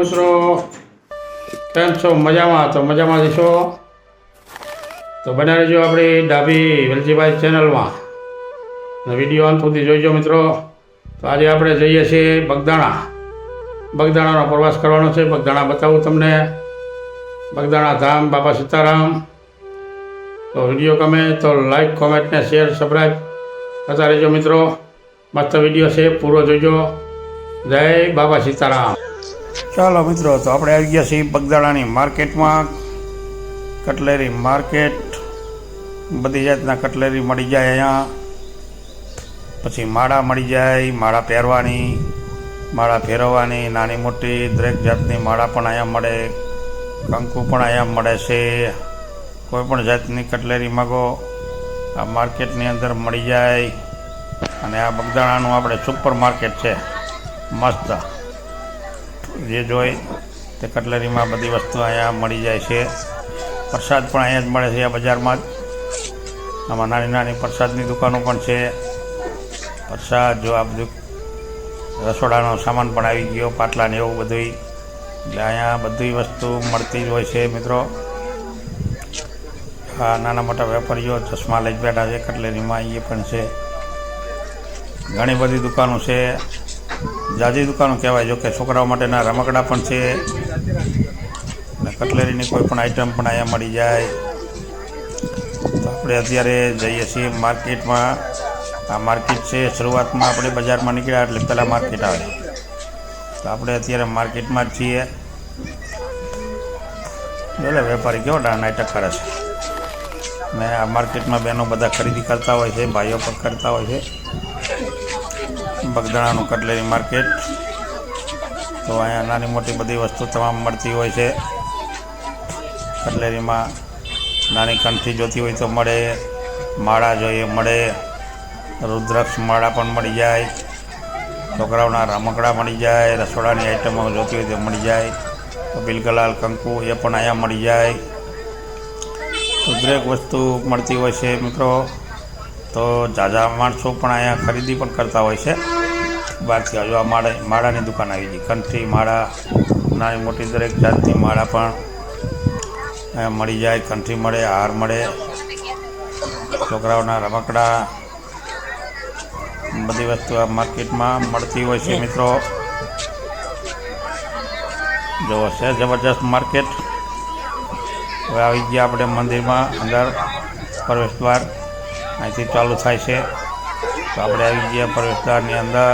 મિત્રો, કેમ છો? મજામાં? તો મજામાં જશો તો બના રહેજો આપણી ડાભી વેલજીભાઈ ચેનલમાં. વિડીયો અંત સુધી જોઈજો મિત્રો. તો આજે આપણે જઈએ છીએ બગદાણાનો પ્રવાસ કરવાનો છે. બગદાણા બતાવું તમને, બગદાણા ધામ, બાબા સીતારામ. તો વિડીયો ગમે તો લાઈક, કોમેન્ટ ને શેર, સબસ્ક્રાઈબ કરતા રહેજો મિત્રો. મસ્ત વિડીયો છે, પૂરો જોઈજો. જય બાબા સીતારામ. ચાલો મિત્રો, તો આપણે આવી ગયા છીએ બગદાણાની માર્કેટમાં. કટલેરી માર્કેટ, બધી જાતના કટલેરી મળી જાય અહીંયા. પછી માળા મળી જાય, માળા પહેરવાની, માળા ફેરવવાની, નાની મોટી દરેક જાતની માળા પણ અહીંયા મળે. કંકુ પણ અહીંયા મળે છે. કોઈ પણ જાતની કટલેરી માગો આ માર્કેટની અંદર મળી જાય. અને આ બગદાણાનું આપણે સુપર માર્કેટ છે, મસ્ત. જે જોઈ તે કટલેરીમાં બધી વસ્તુ અહીંયા મળી જાય છે. પ્રસાદ પણ અહીંયા જ મળે છે, આ બજારમાં જ. આમાં નાની નાની પ્રસાદની દુકાનો પણ છે. પ્રસાદ જો આ બધું રસોડાનો સામાન પણ આવી ગયો, પાટલા ને એવું બધું. એટલે અહીંયા બધી વસ્તુ મળતી જ હોય છે મિત્રો. આ નાના મોટા વેપારીઓ ચશ્મા લઈ બેઠા છે કટલેરીમાં, એ પણ છે. ઘણી બધી દુકાનો છે, જાજી દુકાનો કહેવાય. જો કે છોકરાઓ માટેના રમકડા પણ છે અને કટલેરીની કોઈ પણ આઈટમ પણ અહીંયા મળી જાય. તો આપણે અત્યારે જઈએ છીએ માર્કેટમાં. આ માર્કેટ છે, શરૂઆતમાં આપણે બજારમાં નીકળ્યા એટલે પહેલાં માર્કેટ આવે. તો આપણે અત્યારે માર્કેટમાં જ છીએ. એટલે વેપારી કેવો નાટક કરે છે. ને આ માર્કેટમાં બહેનો બધા ખરીદી કરતા હોય છે, ભાઈઓ પણ કરતા હોય છે. બગદાણાનું કટલેરી માર્કેટ. તો અહીંયા નાની મોટી બધી વસ્તુ તમામ મળતી હોય છે. કટલેરીમાં નાની કંઠી જોતી હોય તો મળે, માળા જોઈએ મળે, રુદ્રાક્ષ માળા પણ મળી જાય, છોકરાઓના રમકડા મળી જાય, રસોડાની આઈટમો જોતી હોય તો મળી જાય, બિલગલાલ કંકુ એ પણ અહીંયા મળી જાય. તો દરેક વસ્તુ મળતી હોય છે મિત્રો. તો ઝાઝા માણસો પણ અહીંયા ખરીદી પણ કરતા હોય છે બહારથી. હજુ આ માળાની દુકાન આવી ગઈ. કંઠી, માળા, નાની મોટી દરેક જાતની માળા પણ અહીંયા મળી જાય. કંઠી મળે, હાર મળે, છોકરાઓના રમકડા, બધી વસ્તુ આ માર્કેટમાં મળતી હોય છે મિત્રો. જોવો છે જબરજસ્ત માર્કેટ. હવે આવી ગયા આપણે મંદિરમાં અંદર. પ્રવેશ દ્વાર અહીંથી ચાલુ થાય છે. તો આપણે આવી ગયા પ્રવેશદ્વારની અંદર.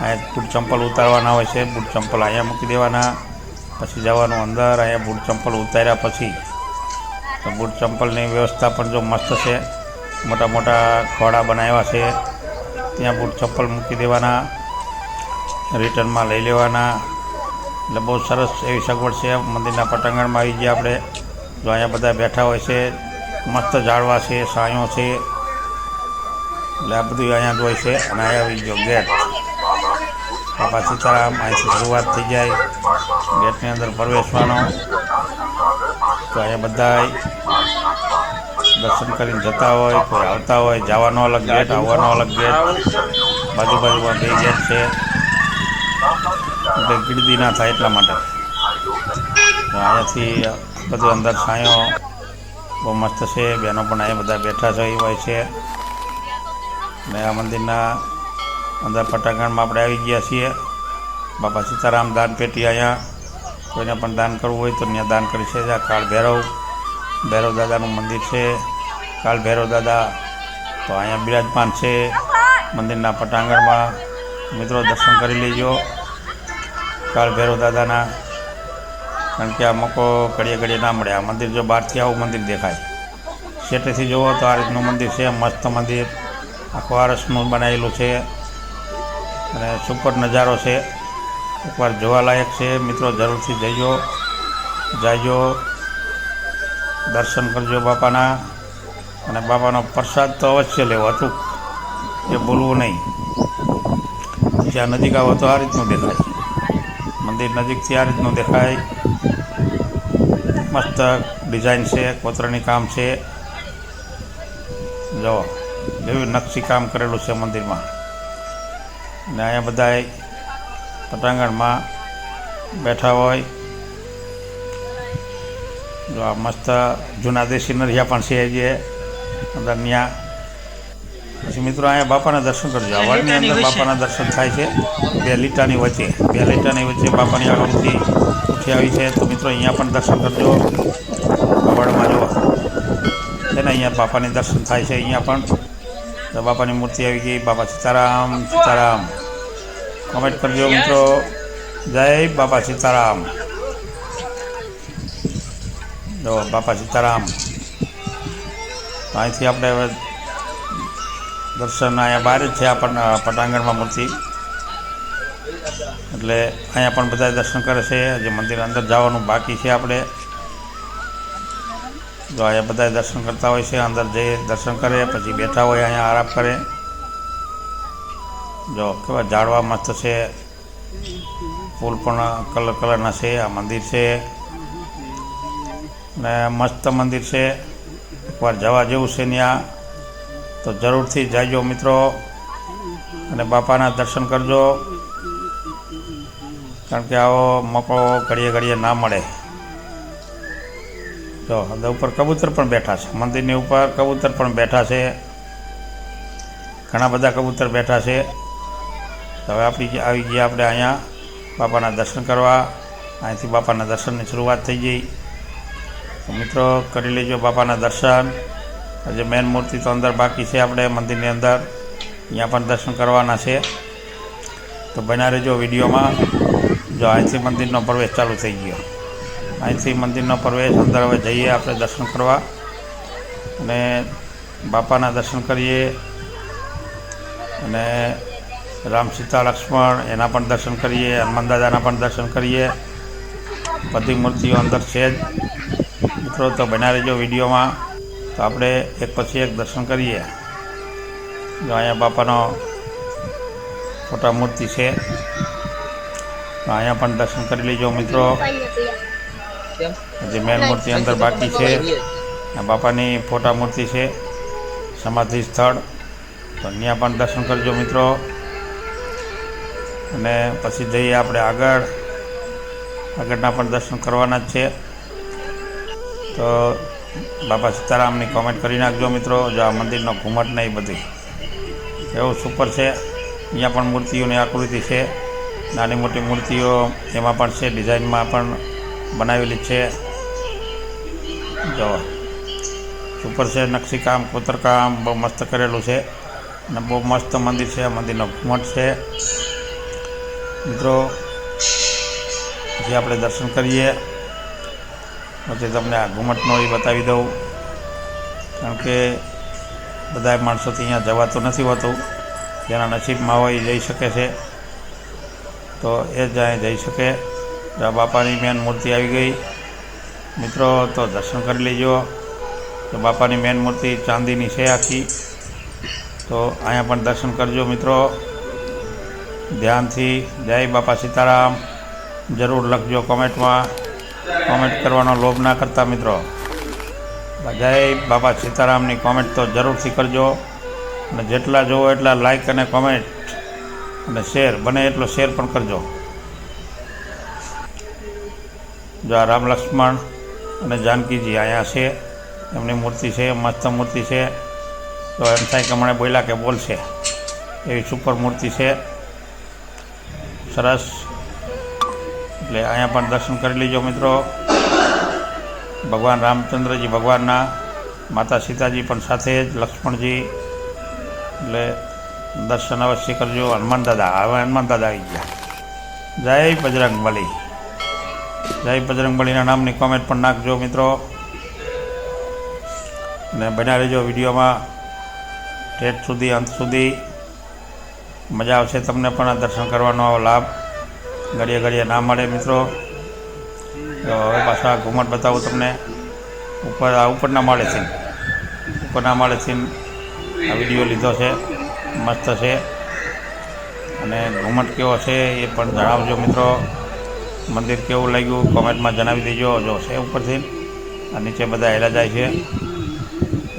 અહીંયા બૂટ ચંપલ ઉતારવાના હોય છે. બૂટ ચંપલ અહીંયા મૂકી દેવાના, પછી જવાનું અંદર. અહીંયા બૂટ ચંપલ ઉતાર્યા પછી તો બૂટ ચંપલની વ્યવસ્થા પણ જો મસ્ત છે. મોટા મોટા ખોડા બનાવ્યા છે, ત્યાં બૂટ ચંપલ મૂકી દેવાના, રિટર્નમાં લઈ લેવાના. એટલે બહુ સરસ એવી સગવડ છે. મંદિરના પટાંગણમાં આવી ગયા આપણે. જો અહીંયા બધા બેઠા હોય છે, મસ્ત ઝાડવા છે, છાંયો છે. એટલે આ બધું અહીંયા જ હોય છે. અને અહીંયા આવી ગયો ગેટ, બાબા સીતારામ. અહીંથી શરૂઆત થઈ જાય ગેટની અંદર પ્રવેશવાનો. તો અહીંયા બધા દર્શન કરીને જતા હોય, કોઈ આવતા હોય. જવાનો અલગ ગેટ, આવવાનો અલગ ગેટ. બાજુમાં બે ગેટ છે, એટલે ગીર્દી ના થાય એટલા માટે. તો અહીંયાથી બધું અંદર છાંયો બહુ મસ્ત છે. બહેનો પણ અહીંયા બધા બેઠા થઈ હોય છે. ને આ મંદિરના અંદર પટાંગણમાં આપણે આવી ગયા છીએ. બાબા સીતારામ દાન પેટી. અહીંયા કોઈને પણ દાન કરવું હોય તો ત્યાં દાન કરી છે. આ કાળ ભૈરવ દાદાનું મંદિર છે. કાળ ભૈરવ દાદા તો અહીંયા બિરાજમાન છે મંદિરના પટાંગણમાં. મિત્રો દર્શન કરી લેજો કાળ ભૈરવ દાદાના. કારણ કે આ મોકો ઘડીએ ઘડીએ ના મળે. આ મંદિર જો બહારથી આવું મંદિર દેખાય, સેટેથી જુઓ તો આ રીતનું મંદિર છે. મસ્ત મંદિર, આખું આરસનું બનાવેલું છે અને સુપર નજારો છે. એકવાર જોવાલાયક છે મિત્રો. જરૂરથી જાજો, દર્શન કરજો બાપાના. અને બાપાનો પ્રસાદ તો અવશ્ય લેવો હતું, એ ભૂલવું નહીં. જ્યાં નજીક આવો તો આ રીતનું દેખાય મંદિર. નજીકથી આ રીતનું દેખાય. મસ્ત ડિઝાઇન છે, કોતરણી કામ છે. જો એવી નકશી કામ કરેલું છે મંદિરમાં. અને અહીંયા બધાય પટાંગણમાં બેઠા હોય. જો આ મસ્ત જૂના દેશી નરિયા પણ છે જે અંદર ત્યાં. પછી મિત્રો અહીંયા બાપાના દર્શન કરજો. આ વડની અંદર બાપાના દર્શન થાય છે બે લીટાની વચ્ચે બાપાની આકૃતિ ઉઠી આવી છે. તો મિત્રો અહીંયા પણ દર્શન કરજો. વડમાં જો છે ને અહીંયા બાપાની દર્શન થાય છે. અહીંયા પણ તો બાપાની મૂર્તિ આવી ગઈ. બાપા સીતારામ સીતારામ. કોમેન્ટ કરજો મિત્રો. જય બાપા સીતારામ. જો બાપા સીતારામ. અહીંથી આપણે હવે દર્શન અહીંયા બહાર જ છે આપણને પટાંગણમાં મૂર્તિ, એટલે અહીંયા પણ બધા દર્શન કરે છે. જે મંદિર અંદર જવાનું બાકી છે આપણે. જો અહીંયા બધા દર્શન કરતા હોય છે. અંદર જઈ દર્શન કરે પછી બેઠા હોય અહીંયા આરામ કરે. જો કેવા ઝાડવા મસ્ત છે, ફૂલ પણ કલરના છે. આ મંદિર છે ને મસ્ત મંદિર છે. એકવાર જવા જેવું છે ત્યાં, તો જરૂરથી જાજો મિત્રો અને બાપાના દર્શન કરજો, કારણ કે આવો મોકો ઘડીએ ઘડીએ ના મળે. જો ઉપર કબૂતર પણ બેઠા છે. મંદિરની ઉપર કબૂતર પણ બેઠા છે. ઘણા બધા કબૂતર બેઠા છે. હવે આવી ગયા આપણે અહીંયા બાપાના દર્શન કરવા. અહીંથી બાપાના દર્શનની શરૂઆત થઈ ગઈ. તો મિત્રો કરી લેજો બાપાના દર્શન. જે મેન મૂર્તિ તો અંદર બાકી છે આપણે મંદિરની અંદર, અહીંયા પણ દર્શન કરવાના છે. તો બના રહેજો વિડીયોમાં. જો અહીંથી મંદિરનો પ્રવેશ ચાલુ થઈ ગયો. અહીંથી મંદિરનો પ્રવેશ. અંદર હવે જઈએ આપણે દર્શન કરવા અને બાપાના દર્શન કરીએ. અને રામ સીતા લક્ષ્મણ એના પણ દર્શન કરીએ. હનુમાન દાદાના પણ દર્શન કરીએ. બધી મૂર્તિઓ અંદર છે જ મિત્રો. તો બના રહેજો વિડીયોમાં. તો આપણે એક પછી એક દર્શન કરીએ. જો અહીંયા બાપાનો ફોટા મૂર્તિ છે, તો અહીંયા પણ દર્શન કરી લેજો મિત્રો. જે મેન મૂર્તિ અંદર બાકી છે, આ બાપાની ફોટા મૂર્તિ છે, સમાધિ સ્થળ. તો અહીંયા પણ દર્શન કરજો મિત્રો. અને પછી જઈએ આપણે આગળના પણ દર્શન કરવાના જ છે. તો બાપા સીતારામની કોમેન્ટ કરી નાખજો મિત્રો. જો આ મંદિરનો ઘુમટ ને એ બધી એવું સુપર છે. અહીંયા પણ મૂર્તિઓની આકૃતિ છે, નાની મોટી મૂર્તિઓ એમાં પણ છે, ડિઝાઇનમાં પણ બનાવેલી છે. જો સુપર છે. નકશીકામ કોતરકામ બહુ મસ્ત કરેલું છે અને બહુ મસ્ત મંદિર છે. મંદિરનો ઘુમટ છે મિત્રો. પછી આપણે દર્શન કરીએ. પછી તમને આ ઘુમટનો એ બતાવી દઉં, કારણ કે બધા માણસોથી અહીંયા જવાતું નથી હોતું. જેના નસીબમાં હોય એ જઈ શકે છે, તો એ જ અહીં જઈ શકે. બાપાની મેન મૂર્તિ આવી ગઈ મિત્રો. તો દર્શન કરી લેજો. તો બાપાની મેન મૂર્તિ ચાંદીની છે આખી. તો અહીંયા પણ દર્શન કરજો મિત્રો ધ્યાનથી. જય બાપા સીતારામ જરૂર લખજો કોમેન્ટમાં. કોમેન્ટ કરવાનો લોભ ના કરતા મિત્રો. જય બાપા સીતારામની કોમેન્ટ તો જરૂરથી કરજો. અને જેટલા જોવો એટલા લાઈક અને કોમેન્ટ અને શેર, બને એટલો શેર પણ કરજો. જો આ રામ લક્ષ્મણ અને જાનકીજી અહીંયા છે, એમની મૂર્તિ છે, મસ્ત મૂર્તિ છે. તો એમ થાય કે હમણાં બોલ્યા કે બોલશે એવી સુપર મૂર્તિ છે, સરસ. એટલે અહીંયા પણ દર્શન કરી લેજો મિત્રો. ભગવાન રામચંદ્રજી ભગવાનના, માતા સીતાજી પણ સાથે જ, લક્ષ્મણજી. એટલે દર્શન અવશ્ય કરજો. હનુમાન દાદા, હવે હનુમાન દાદા આવી ગયા. જય બજરંગબલી. જય બજરંગબલીના નામની કોમેન્ટ પણ નાખજો મિત્રો. અને બન્યા રહેજો વિડીયોમાં ઠેઠ સુધી, અંત સુધી. મજા આવશે તમને પણ આ દર્શન કરવાનો લાભ ઘડીએ ઘડીએ ના મળે મિત્રો. તો હવે પાછા ઘુમટ બતાવું તમને. ઉપરના માળેથી આ વિડીયો લીધો છે, મસ્ત છે. અને ઘુમટ કેવો છે એ પણ જણાવજો મિત્રો. મંદિર કેવું લાગ્યું કોમેન્ટમાં જણાવી દેજો. જો છે ઉપરથી, આ નીચે બધા હેલા જાય છે.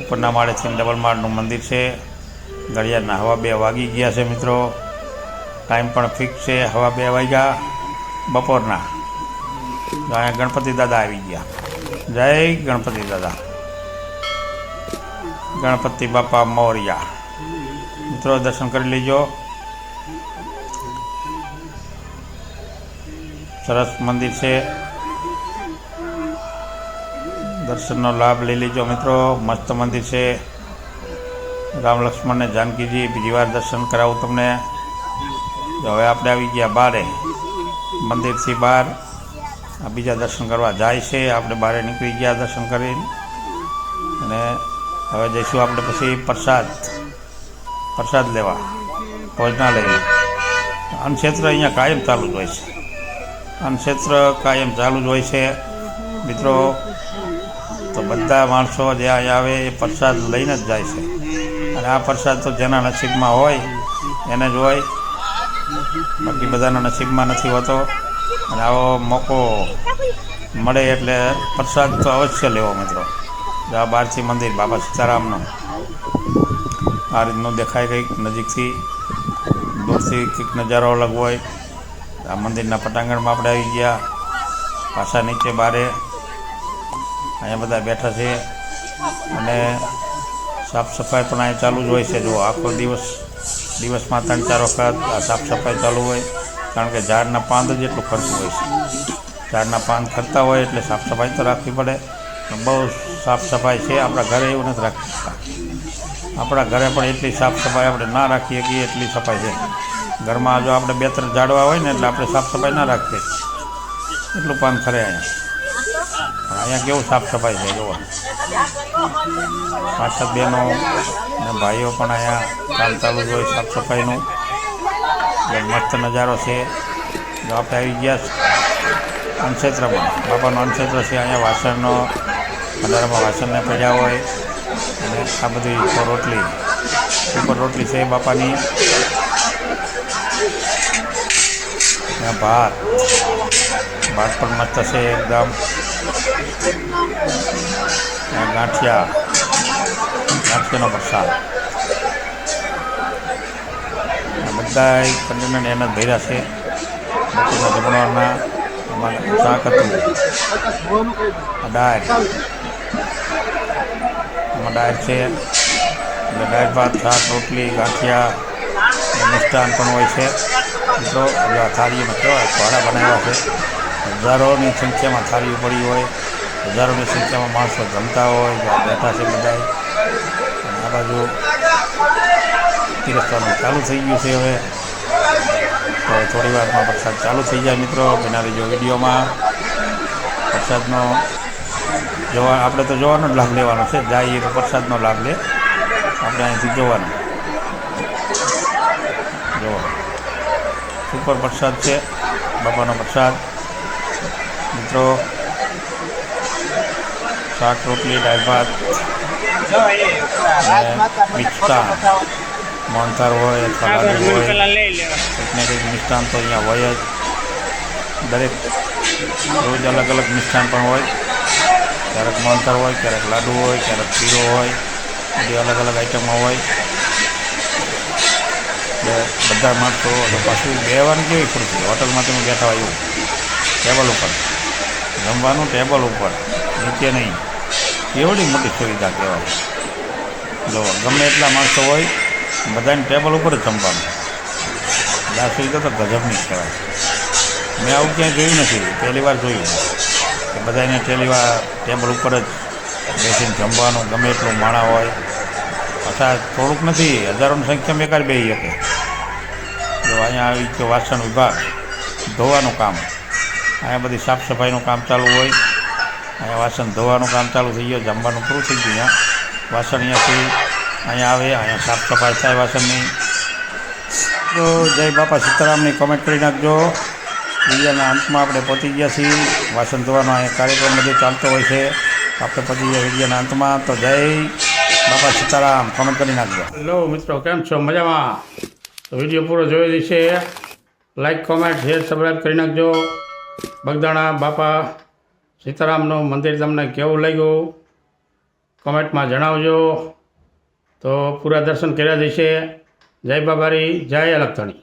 ઉપરના માળેથી ડબલ માળનું મંદિર છે. ઘડિયાળના 2:15 વાગી ગયા છે મિત્રો. ટાઈમ પણ ફિક્સ છે, 2:15 વાગ્યા. બપોરના. તો અહીંયા ગણપતિ દાદા આવી ગયા. જય ગણપતિ દાદા, ગણપતિ બાપા મોર્યા. મિત્રો દર્શન કરી લેજો. સરસ મંદિર છે, દર્શનનો લાભ લઈ લેજો મિત્રો. મસ્ત મંદિર છે. રામ લક્ષ્મણ ને જાનકીજી બીજી વાર દર્શન કરાવું તમને. તો હવે આપણે આવી ગયા બારે, મંદિરથી બહાર આ બીજા દર્શન કરવા જાય છે. આપણે બહાર નીકળી ગયા દર્શન કરીને, અને હવે જઈશું આપણે પછી પ્રસાદ લેવા ભોજનાલય. અન્નક્ષેત્ર અહીંયા કાયમ ચાલુ જ હોય છે. અન્નક્ષેત્ર કાયમ ચાલુ જ હોય છે મિત્રો. તો બધા માણસો જે અહીંયા આવે એ પ્રસાદ લઈને જ જાય છે. અને આ પ્રસાદ તો જેના નસીબમાં હોય એને જ હોય, બાકી બધાના નસીબમાં નથી હોતો. અને આવો મોકો મળે એટલે પ્રસાદ તો અવશ્ય લેવો મિત્રો. આ બહારથી મંદિર બાબા સીતારામનું આ રીતનું દેખાય કંઈક નજીકથી, દૂરથી કંઈક નજારો અલગ હોય. આ મંદિરના પટાંગણમાં આપણે આવી ગયા. પાછા નીચે બારે અહીંયા બધા બેઠા છે, અને સાફ સફાઈ પણ અહીંયા ચાલુ જ હોય છે. જો આખો દિવસમાં 3-4 વખત આ સાફ સફાઈ ચાલુ હોય, કારણ કે ઝાડના પાંદ જ એટલું ખરતું હોય છે. ઝાડના પાન ખરતા હોય એટલે સાફ સફાઈ તો રાખવી પડે. બહુ સાફ સફાઈ છે. આપણા ઘરે એવું નથી રાખી શકતા. આપણા ઘરે પણ એટલી સાફ સફાઈ આપણે ના રાખી શકીએ એટલી સફાઈ છે. ઘરમાં જો આપણે 2-3 ઝાડવા હોય ને એટલે આપણે સાફ સફાઈ ના રાખીએ એટલું પાન ખરે અહીંયા. પણ અહીંયા કેવું સાફ સફાઈ છે જુઓ. પાછળ બહેનો અને ભાઈઓ પણ અહીંયા કામ ચાલુ જ હોય સાફ સફાઈનું. એટલે મસ્ત નજારો છે. જો આપણે આવી ગયા અન્નક્ષેત્રમાં, બાપાનું અન્નક્ષેત્ર છે. અહીંયા વાસણનો અંધારામાં વાસણને પડ્યા હોય, અને આ બધી રોટલી ઉપર રોટલી છે બાપાની. ત્યાં ભાત પણ મસ્ત છે એકદમ. ગાંઠિયાનો પ્રસાદ. બધા કન્ટેનર એના ભર્યા છે. બપોરના જમણવારના એમાં શાક હતું, દાળ, એમાં દાળ છે. એટલે દાળ ભાત, શાક, રોટલી, ગાંઠિયા, મિષ્ટાન પણ હોય છે મિત્રો. જો આ થાળીઓમાં કેવા વાળા બનાવ્યા છે. હજારોની સંખ્યામાં થાળીઓ પડી હોય, હજારોની સંખ્યામાં માણસો જમતા હોય. જો બેઠા છે બધા. આ બાજુ પીરસવાનું ચાલુ થઈ ગયું છે. હવે તો થોડી વારમાં પ્રસાદ ચાલુ થઈ જાય મિત્રો. બના રહેજો વિડીયોમાં. પ્રસાદનો આપણે તો જોવાનો જ લાભ લેવાનો છે. જઈએ તો પ્રસાદનો લાભ લે, આપણે અહીંથી જોવાનો. જુઓ સુપર પ્રસાદ છે બાપાનો પ્રસાદ મિત્રો. શાક, રોટલી, દાળ ભાત, મિષ્ટાન, મોહનથાળ હોય અથવા લાડુ હોય, કંઈક ને કંઈક મિષ્ટાન તો અહીંયા હોય જ. દરેક રોજ અલગ અલગ મિષ્ટાન પણ હોય. ક્યારેક મોહનથાળ હોય, ક્યારેક લાડુ હોય, ક્યારેક શીરો હોય. બધી અલગ અલગ આઈટમો હોય. બધા માણસો પાછું બેસવાની કેવી ખુરશી, હોટલમાં તમે બેઠા હોય એવું ટેબલ ઉપર જમવાનું, ટેબલ ઉપર, નીચે નહીં. કેવડી મોટી સુવિધા કહેવાય. જો ગમે એટલા માણસો હોય બધાને ટેબલ ઉપર જ જમવાનું. આ સુવિધા તો ગજબની કહેવાય. મેં આવું ક્યાંય જોયું નથી. પહેલી વાર જોયું કે બધાને ટેબલ ઉપર જ બેસીને જમવાનું. ગમે એટલું માણા હોય. પાછા થોડુંક નથી, હજારોની સંખ્યામાં એકાદ બેસી શકે. જો અહીંયા આવી કે વાસણ વિભાગ, ધોવાનું કામ, અહીંયા બધી સાફ સફાઈનું કામ ચાલુ હોય. અહીંયા વાસણ ધોવાનું કામ ચાલુ થઈ ગયું. જમવાનું પૂરું થઈ ગયું. અહીંયા વાસણ અહીંયાથી અહીંયા આવે, અહીંયા સાફ સફાઈ થાય વાસણની. તો જય બાપા સીતારામની કોમેન્ટ કરી નાખજો. વિડીયોના અંતમાં આપણે પહોંચી ગયા છીએ. વાસણ ધોવાનો અહીંયા કાર્યક્રમ બધો ચાલતો હોય છે. આપણે પહોંચી ગયા વિડીયોના અંતમાં. તો જય બાપા સીતારામ કોમેન્ટ કરી નાખજો. હેલો મિત્રો, કેમ છો? મજામાં? તો વિડીયો પૂરો જોઈ દેશે. લાઈક, કોમેન્ટ, શેર, સબસ્ક્રાઈબ કરી નાખજો. બગદાણા બાપા સીતારામનું મંદિર તમને કેવું લાગ્યું કોમેન્ટમાં જણાવજો. તો પૂરા દર્શન કર્યા દેશે. જય બાબારી, જય અલગથણી.